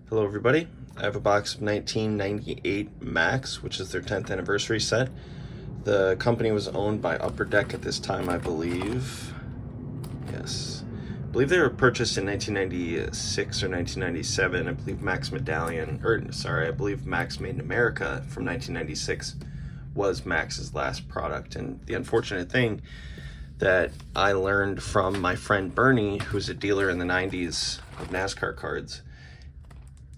Hello everybody, I have a box of 1998 MAXX, which is their 10th anniversary set. The company was owned by Upper Deck at this time, I believe. Yes. I believe they were purchased in 1996 or 1997. I believe MAXX Medallion, I believe MAXX Made in America from 1996 was MAXX's last product. And the unfortunate thing that I learned from my friend Bernie, who's a dealer in the 90s of NASCAR cards,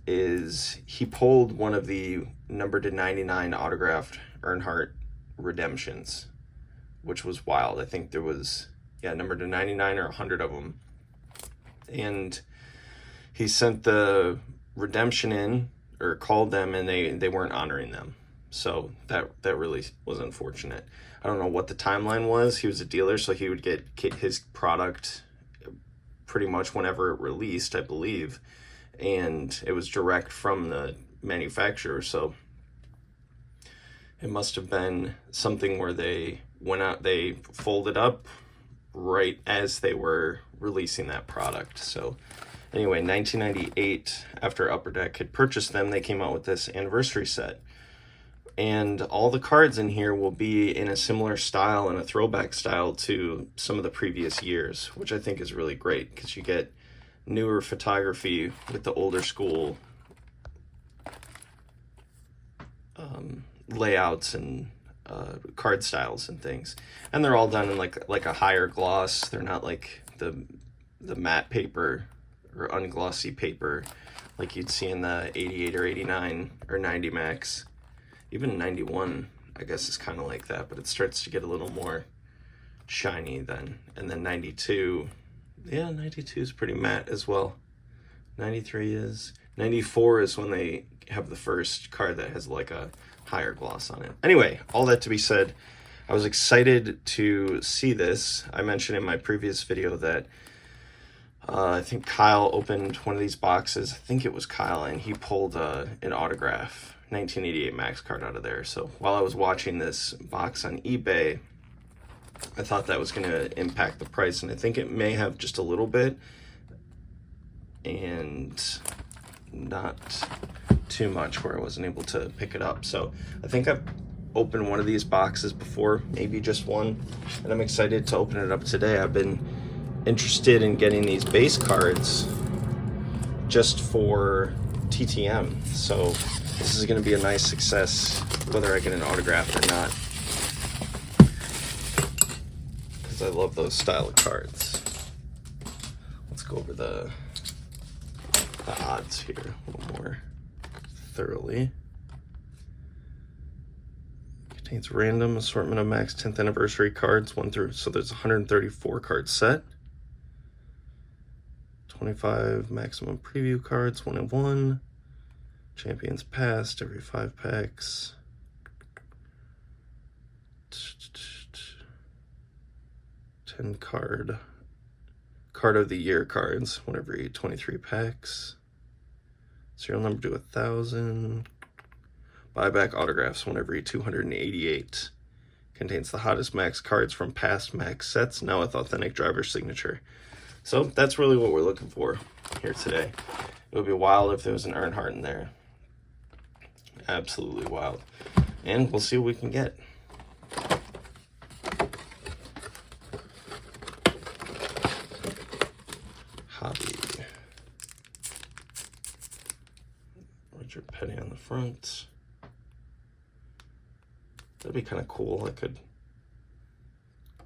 is he pulled one of the numbered to 99 autographed Earnhardt redemptions, which was wild. I think there was, numbered to 99 or 100 of them. And he sent the redemption in, or called them, and they weren't honoring them. So that really was unfortunate. I don't know what the timeline was. He was a dealer, so he would get his product pretty much whenever it released, I believe. And it was direct from the manufacturer, so it must have been something where they went out, they folded up right as they were releasing that product. So anyway, 1998, after Upper Deck had purchased them, they came out with this anniversary set. And all the cards in here will be in a similar style and a throwback style to some of the previous years, which I think is really great because you get newer photography with the older school layouts and card styles and things, and they're all done in like a higher gloss. They're not like the matte paper or unglossy paper like you'd see in the 88 or 89 or 90 MAXX. Even 91 I guess is kind of like that, but it starts to get a little more shiny then. And then 92, 92 is pretty matte as well. 93 is. 94 is when they have the first card that has like a higher gloss on it. Anyway, all that to be said, I was excited to see this. I mentioned in my previous video that I think Kyle opened one of these boxes. I think it was Kyle, and he pulled an autograph 1988 MAXX card out of there. So while I was watching this box on eBay, I thought that was going to impact the price, and I think it may have just a little bit, and not too much where I wasn't able to pick it up. So I think I've opened one of these boxes before, maybe just one, and I'm excited to open it up today. I've been interested in getting these base cards just for TTM, so this is going to be a nice success whether I get an autograph or not. I love those style of cards. Let's go over the odds here a little more thoroughly. Contains random assortment of MAXX 10th anniversary cards, so there's 134 card set. 25 maximum preview cards, 1 of 1. Champions past every 5 packs. 10 card of the year cards, 1 every 23 packs. Serial number to 1,000. Buyback autographs, 1 every 288. Contains the hottest MAXX cards from past MAXX sets, now with authentic driver signature. So that's really what we're looking for here today. It would be wild if there was an Earnhardt in there. Absolutely wild. And we'll see what we can get. Hobby. Richard Petty on the front. That'd be kind of cool. I could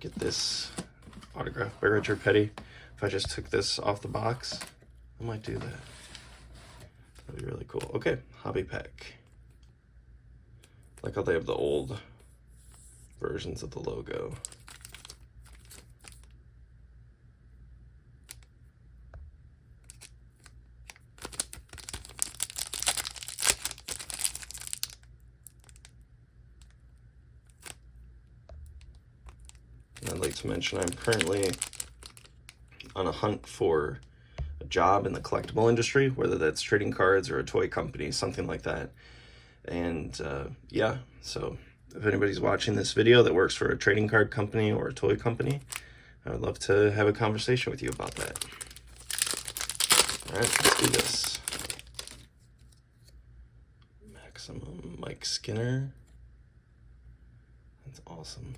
get this autograph by Richard Petty if I just took this off the box. I might do that. That'd be really cool. Okay, hobby pack. Like how they have the old versions of the logo. I'd like to mention I'm currently on a hunt for a job in the collectible industry, whether that's trading cards or a toy company, something like that. And so if anybody's watching this video that works for a trading card company or a toy company, I would love to have a conversation with you about that. All right, let's do this. Some Mike Skinner. That's awesome.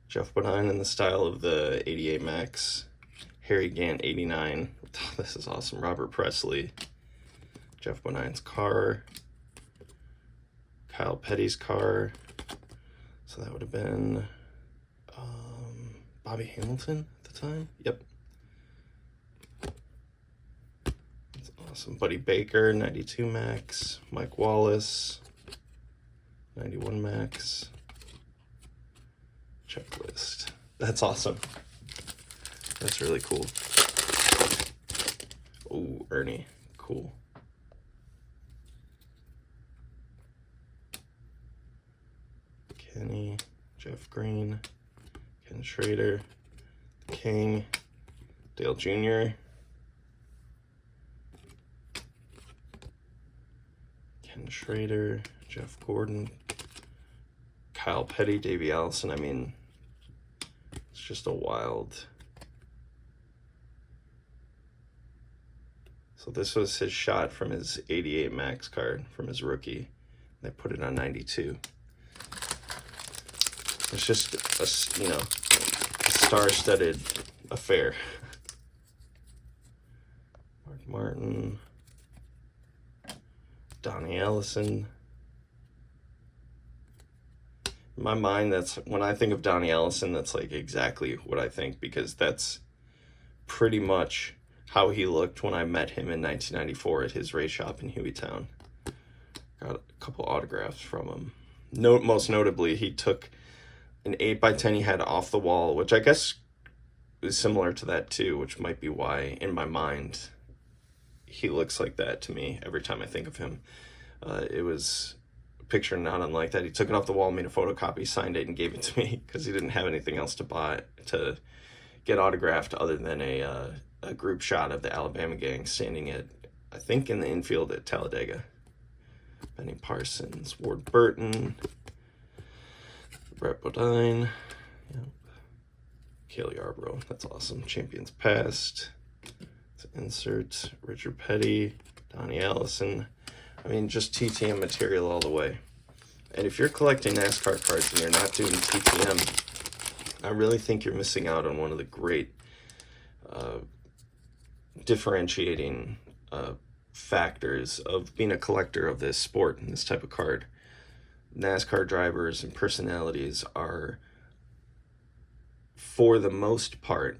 Jeff Bodine in the style of the 88 MAXX. Harry Gant 89. Oh, this is awesome. Robert Presley. Jeff Bodine's car. Kyle Petty's car. So that would have been Bobby Hamilton at the time. Yep. That's awesome. Buddy Baker, 92 MAXX. Mike Wallace, 91 MAXX. Checklist. That's awesome. That's really cool. Oh, Ernie. Cool. Kenny, Jeff Green, Ken Schrader, the King, Dale Jr., Ken Schrader, Jeff Gordon, Kyle Petty, Davey Allison. I mean, it's just a wild. So this was his shot from his 88 MAXX card from his rookie. They put it on 92. It's just a, you know, a star-studded affair. Mark Martin, Donnie Ellison. In my mind, that's when I think of Donnie Ellison, that's like exactly what I think, because that's pretty much how he looked when I met him in 1994 at his race shop in Hueytown. Got a couple autographs from him. Most notably, he took an 8x10 he had off the wall, which I guess is similar to that too, which might be why in my mind he looks like that to me every time I think of him. It was a picture not unlike that. He took it off the wall, made a photocopy, signed it, and gave it to me because he didn't have anything else to buy to get autographed other than a group shot of the Alabama gang standing at, I think, in the infield at Talladega. Benny Parsons, Ward Burton, Brett Bodine, yep. Cale Yarborough, that's awesome. Champions Past, insert, Richard Petty, Donnie Allison. I mean, just TTM material all the way. And if you're collecting NASCAR cards and you're not doing TTM, I really think you're missing out on one of the great differentiating factors of being a collector of this sport and this type of card. NASCAR drivers and personalities are, for the most part,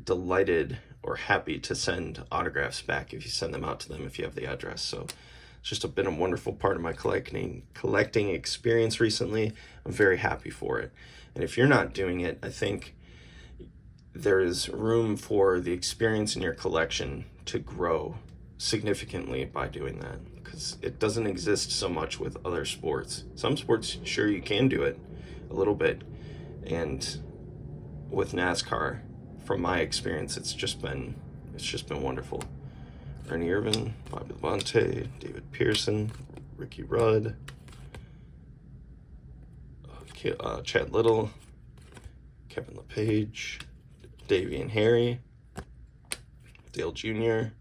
delighted or happy to send autographs back if you send them out to them if you have the address. So it's just been a wonderful part of my collecting experience recently. I'm very happy for it. And if you're not doing it, I think there is room for the experience in your collection to grow significantly by doing that, because it doesn't exist so much with other sports. Some sports, sure, you can do it a little bit, and with NASCAR, from my experience, it's just been wonderful. Ernie Irvan, Bobby Labonte, David Pearson, Ricky Rudd, Chad Little, Kevin LePage, Davey and Harry, Dale Jr.,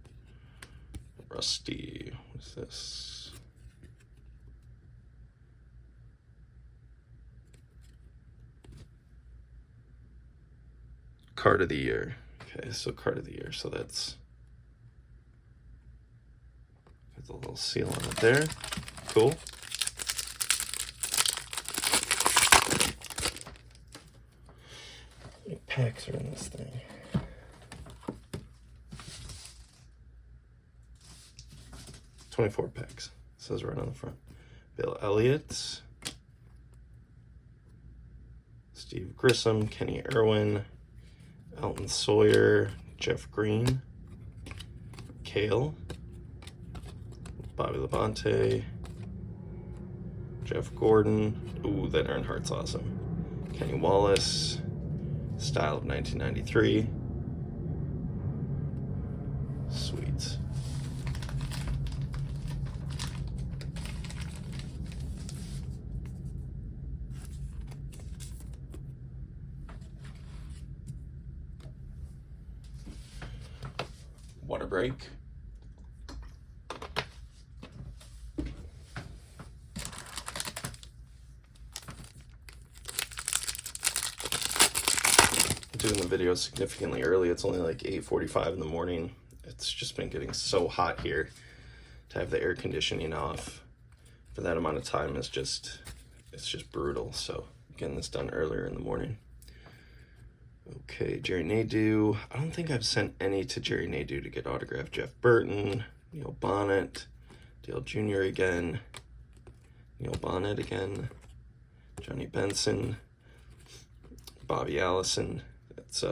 Rusty, what's this? Card of the Year. Okay, so Card of the Year. So that's got the little seal on it there. Cool. How many packs are in this thing? 24 packs. It says right on the front. Bill Elliott, Steve Grissom, Kenny Irwin, Elton Sawyer, Jeff Green, Cale, Bobby Labonte, Jeff Gordon. Ooh, that Earnhardt's awesome. Kenny Wallace, style of 1993. Sweet. Water break. Doing the video significantly early. It's only like 8:45 in the morning. It's just been getting so hot here. To have the air conditioning off for that amount of time is just, it's just brutal. So getting this done earlier in the morning. Okay, Jerry Nadeau. I don't think I've sent any to Jerry Nadeau to get autographed. Jeff Burton, Neil Bonnet, Dale Jr. again, Neil Bonnet again, Johnny Benson, Bobby Allison. It's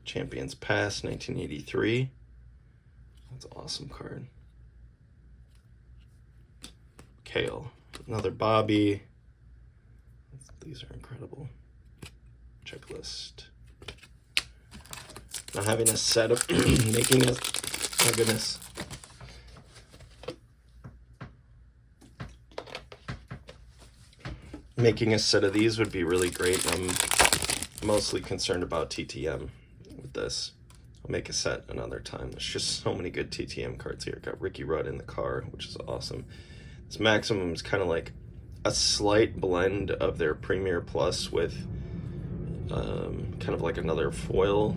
Champions Pass 1983. That's an awesome card. Kale, another Bobby. These are incredible. Checklist. Now having a set of making a, my goodness. Making a set of these would be really great. I'm mostly concerned about TTM with this. I'll make a set another time. There's just so many good TTM cards here. Got Ricky Rudd in the car, which is awesome. This Maximum is kind of like a slight blend of their Premier Plus with kind of like another foil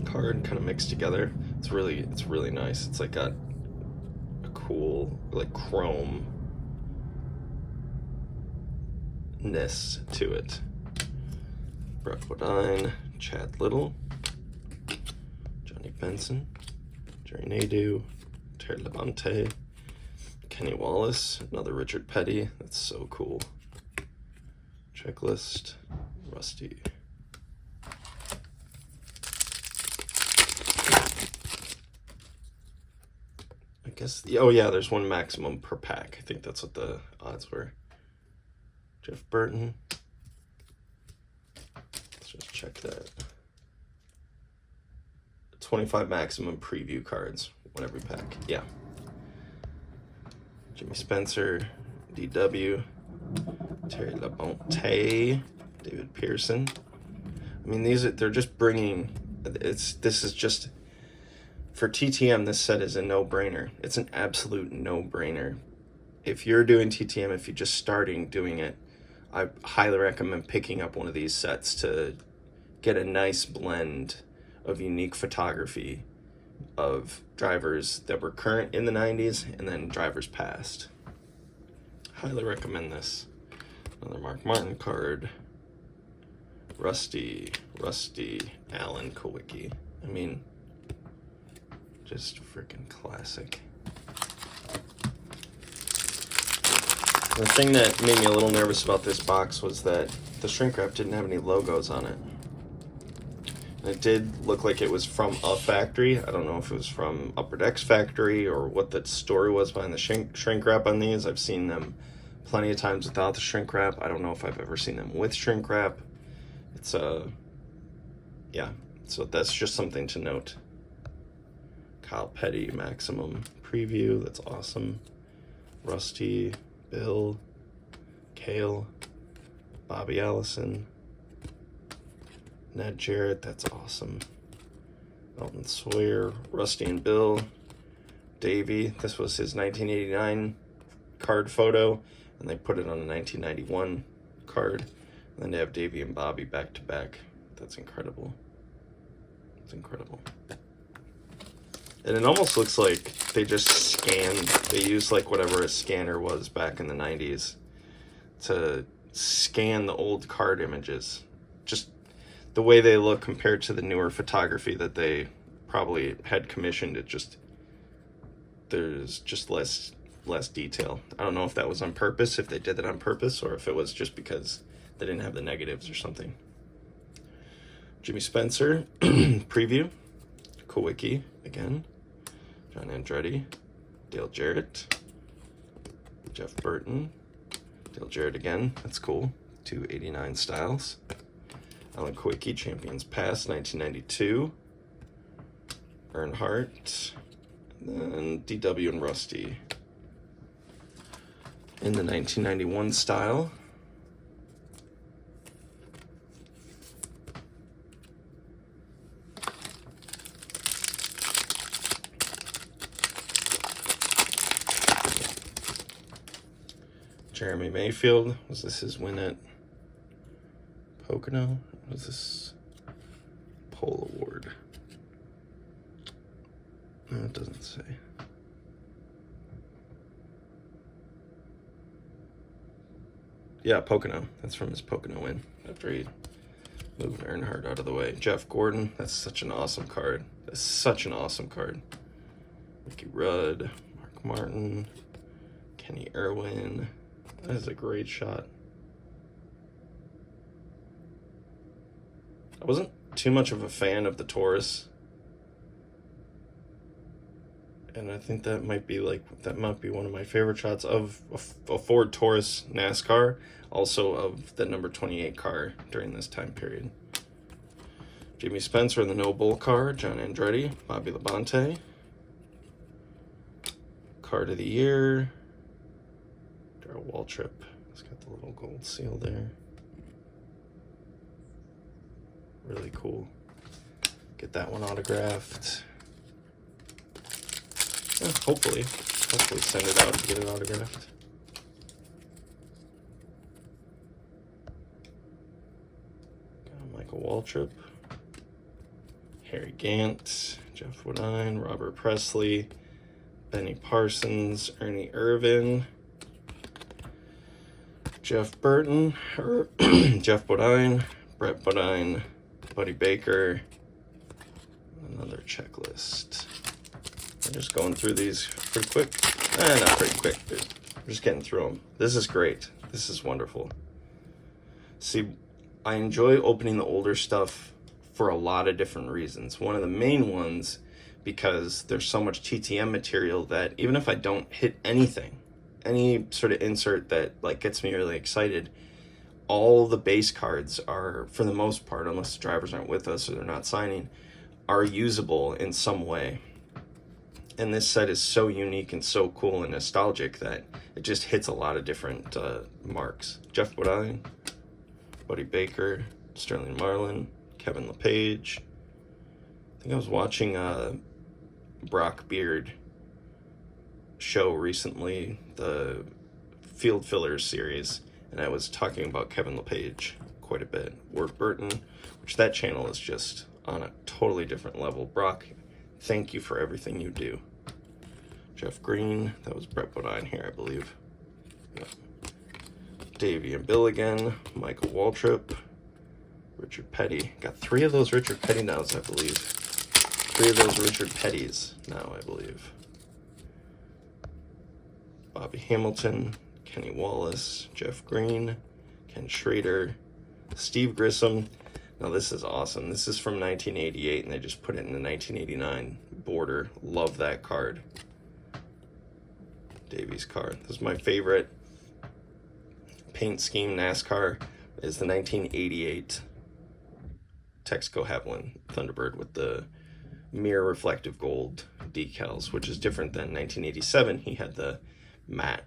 card kind of mixed together. It's really nice. It's like got a cool like chrome ness to it. Brett Bodine, Chad Little, Johnny Benson, Jerry Nadeau, Terry Labonte, Kenny Wallace, another Richard Petty. That's so cool. Checklist, Rusty. I guess, oh yeah, there's one maximum per pack. I think that's what the odds were. Jeff Burton. Let's just check that. 25 maximum preview cards, one every pack. Yeah. Jimmy Spencer, DW, Terry Labonte, David Pearson. I mean, they're just bringing, this is just, for TTM, this set is a no-brainer. It's an absolute no-brainer. If you're doing TTM, if you're just starting doing it, I highly recommend picking up one of these sets to get a nice blend of unique photography of drivers that were current in the 90s and then drivers past. Highly recommend this. Another Mark Martin card. Rusty Allen Kowicki. I mean, just freaking classic. The thing that made me a little nervous about this box was that the shrink wrap didn't have any logos on it. And it did look like it was from a factory. I don't know if it was from Upper Deck's factory or what the story was behind the shrink wrap on these. I've seen them plenty of times without the shrink wrap. I don't know if I've ever seen them with shrink wrap. It's yeah, so that's just something to note. Kyle Petty Maximum preview, that's awesome. Rusty, Bill, Kale, Bobby Allison, Ned Jarrett, that's awesome. Elton Sawyer, Rusty and Bill, Davey, this was his 1989 card photo, and they put it on a 1991 card. And then they have Davey and Bobby back to back. That's incredible. It's incredible. And it almost looks like they just scanned, they used like whatever a scanner was back in the 90s to scan the old card images. Just the way they look compared to the newer photography that they probably had commissioned, it just, there's just less detail. I don't know if that was on purpose, if they did that on purpose, or if it was just because they didn't have the negatives or something. Jimmy Spencer, preview. Kowicki again. John Andretti. Dale Jarrett. Jeff Burton. Dale Jarrett again. That's cool. 289 styles. Alan Kowicki, Champions Pass, 1992. Earnhardt. And then DW and Rusty in the 1991 style. Jeremy Mayfield. Was this his win at Pocono? Was this Pole Award? No, it doesn't say. Yeah, Pocono. That's from his Pocono win after he moved Earnhardt out of the way. Jeff Gordon. That's such an awesome card. That's such an awesome card. Ricky Rudd, Mark Martin, Kenny Irwin. That is a great shot. I wasn't too much of a fan of the Taurus, and I think that might be one of my favorite shots of a Ford Taurus NASCAR, also of the number 28 car during this time period. Jimmy Spencer in the No Bull car, John Andretti, Bobby Labonte. Card of the year, Darrell Waltrip. It's got the little gold seal there. Really cool. Get that one autographed. Yeah, hopefully send it out and get it autographed. Got Michael Waltrip, Harry Gant, Jeff Woodine, Robert Presley, Benny Parsons, Ernie Irvin, Jeff Burton, Jeff Bodine, Brett Bodine, Buddy Baker. Another checklist. We're just going through these pretty quick. Not pretty quick, dude. We're just getting through them. This is great. This is wonderful. See, I enjoy opening the older stuff for a lot of different reasons. One of the main ones, because there's so much TTM material that even if I don't hit anything, any sort of insert that like gets me really excited, all the base cards are, for the most part, unless the drivers aren't with us or they're not signing, are usable in some way. And this set is so unique and so cool and nostalgic that it just hits a lot of different marks. Jeff Woodine, Buddy Baker, Sterling Marlin, Kevin LePage. I think I was watching Brock Beard show recently, the Field Fillers series, and I was talking about Kevin LePage quite a bit. Ward Burton, which that channel is just on a totally different level. Brock, thank you for everything you do. Jeff Green, that was Brett Bodine here, I believe. Yeah. Davey and Bill again, Michael Waltrip, Richard Petty. Got 3 of those Richard Petty nows, I believe. 3 of those Richard Pettys now, I believe. Bobby Hamilton, Kenny Wallace, Jeff Green, Ken Schrader, Steve Grissom. Now this is awesome. This is from 1988, and they just put it in the 1989 border. Love that card. Davies card. This is my favorite paint scheme NASCAR, is the 1988 Texaco Havoline Thunderbird with the mirror reflective gold decals, which is different than 1987. He had the matte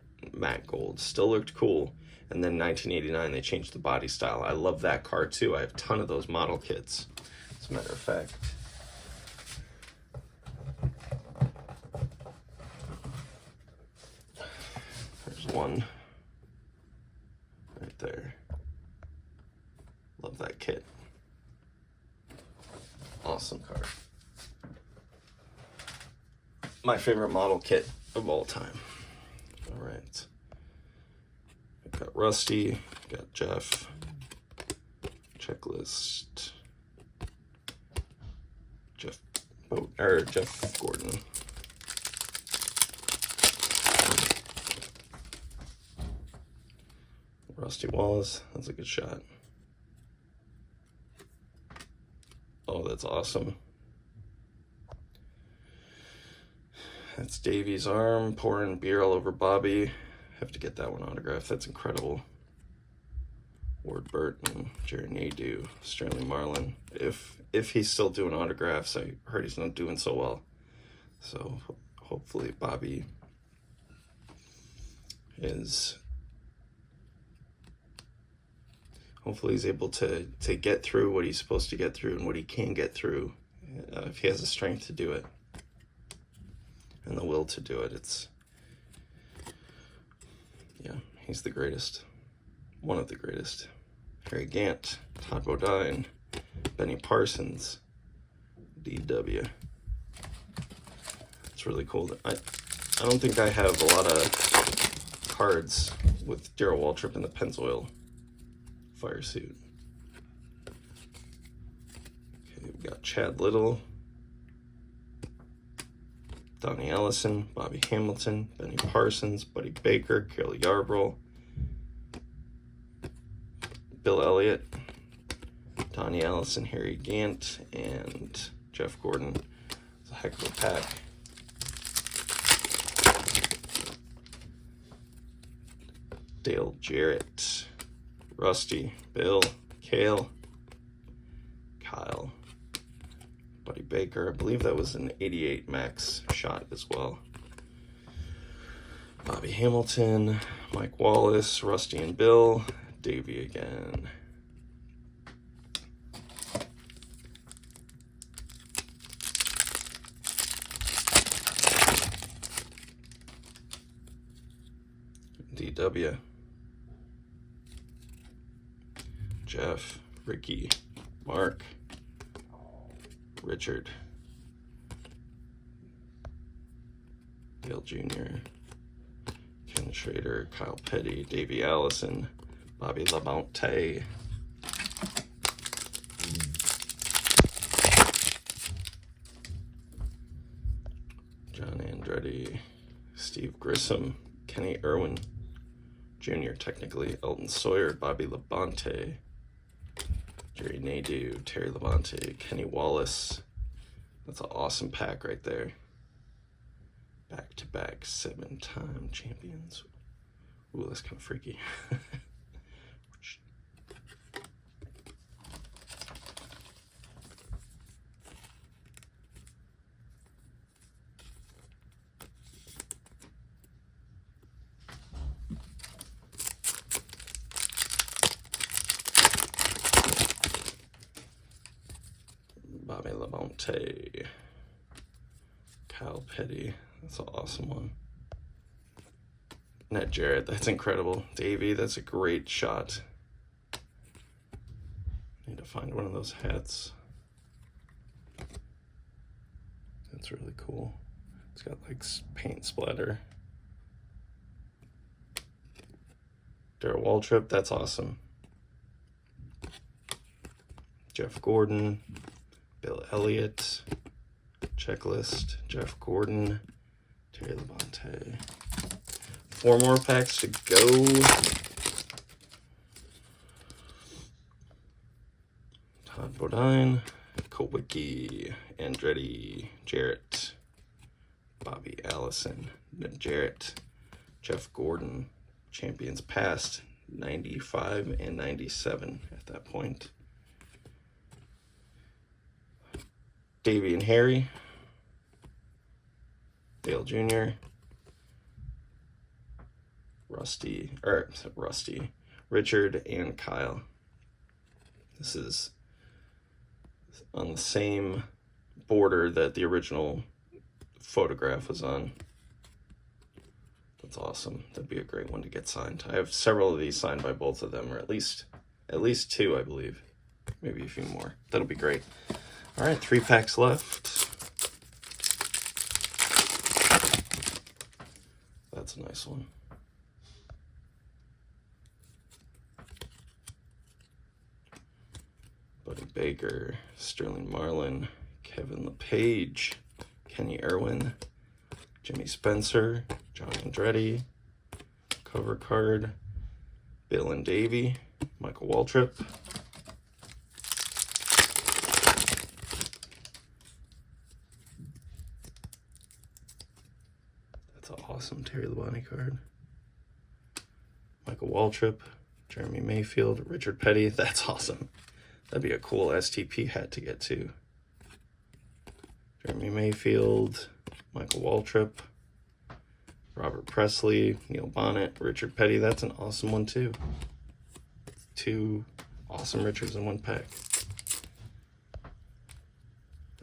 gold. Still looked cool. And then 1989 they changed the body style. I love that car too. I have a ton of those model kits, as a matter of fact. There's one right there. Love that kit. Awesome car. My favorite model kit of all time. All right. I've got Rusty, got Jeff. Checklist. Jeff Gordon. Rusty Wallace, that's a good shot. Oh, that's awesome. That's Davey's arm, pouring beer all over Bobby. Have to get that one autographed. That's incredible. Ward Burton, Jerry Nadeau, Sterling Marlin. If he's still doing autographs, I heard he's not doing so well. So hopefully Bobby is... Hopefully he's able to get through what he's supposed to get through and what he can get through, if he has the strength to do it and the will to do it. Yeah, He's the greatest. One of the greatest. Harry Gant, Todd Bodine, Benny Parsons, DW. It's really cool. I don't think I have a lot of cards with Darrell Waltrip in the Pennzoil fire suit. Okay, we got Chad Little, Donnie Ellison, Bobby Hamilton, Benny Parsons, Buddy Baker, Cale Yarbrough, Bill Elliott, Donnie Ellison, Harry Gant, and Jeff Gordon. It's a heck of a pack. Dale Jarrett, Rusty, Bill, Cale, Kyle, Buddy Baker. I believe that was an 88 MAXX shot as well. Bobby Hamilton, Mike Wallace, Rusty and Bill, Davey again. DW. Jeff, Ricky, Mark, Richard, Dale Jr., Ken Schrader, Kyle Petty, Davey Allison, Bobby Labonte, John Andretti, Steve Grissom, Kenny Irwin Jr., technically, Elton Sawyer, Bobby Labonte, Jerry Nadeau, Terry Labonte, Kenny Wallace. That's an awesome pack right there. Back-to-back 7-time champions. Ooh, that's kind of freaky. Bobby Labonte, Kyle Petty, that's an awesome one. Ned Jarrett, that's incredible. Davey, that's a great shot. Need to find one of those hats. That's really cool. It's got like paint splatter. Darrell Waltrip, that's awesome. Jeff Gordon, Bill Elliott, checklist, Jeff Gordon, Terry Labonte. 4 more packs to go. Todd Bodine, Kowicki, Andretti, Jarrett, Bobby Allison, Ned Jarrett, Jeff Gordon, champions past, 95 and 97 at that point. Davey and Harry, Dale Jr., Rusty, Richard and Kyle. This is on the same border that the original photograph was on. That's awesome. That'd be a great one to get signed. I have several of these signed by both of them, or at least 2, I believe. Maybe a few more. That'll be great. All right, 3 packs left. That's a nice one. Buddy Baker, Sterling Marlin, Kevin LePage, Kenny Irwin, Jimmy Spencer, John Andretti, cover card, Bill and Davey, Michael Waltrip, that's an awesome Terry Labonte card, Michael Waltrip, Jeremy Mayfield, Richard Petty, that's awesome. That'd be a cool STP hat to get too. Jeremy Mayfield, Michael Waltrip, Robert Presley, Neil Bonnet, Richard Petty. That's an awesome one too. 2 awesome Richards in 1 pack.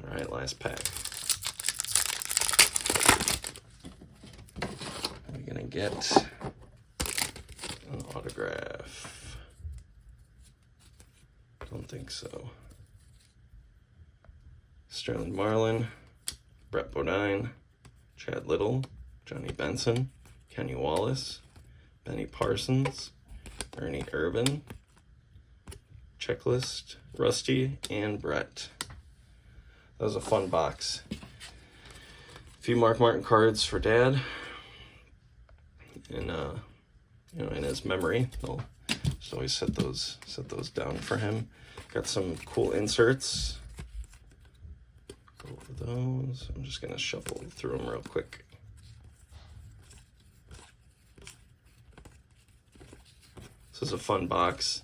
All right, last pack. We're gonna get autograph. Don't think so. Sterling Marlin, Brett Bodine, Chad Little, Johnny Benson, Kenny Wallace, Benny Parsons, Ernie Irvin, Checklist, Rusty, and Brett. That was a fun box. A few Mark Martin cards for Dad, and you know, in his memory. I'll just always set those down for him. Got some cool inserts. Go over those. I'm just gonna shuffle through them real quick. This is a fun box.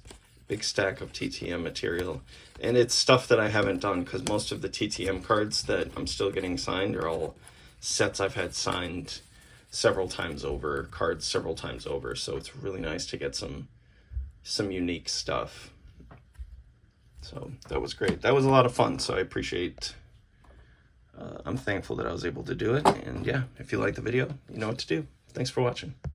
Big stack of TTM material, and it's stuff that I haven't done because most of the TTM cards that I'm still getting signed are all sets I've had signed several times over, cards several times over, so it's really nice to get some unique stuff. So that was great. That was a lot of fun, so I appreciate, I'm thankful that I was able to do it, and yeah, if you like the video, you know what to do. Thanks for watching.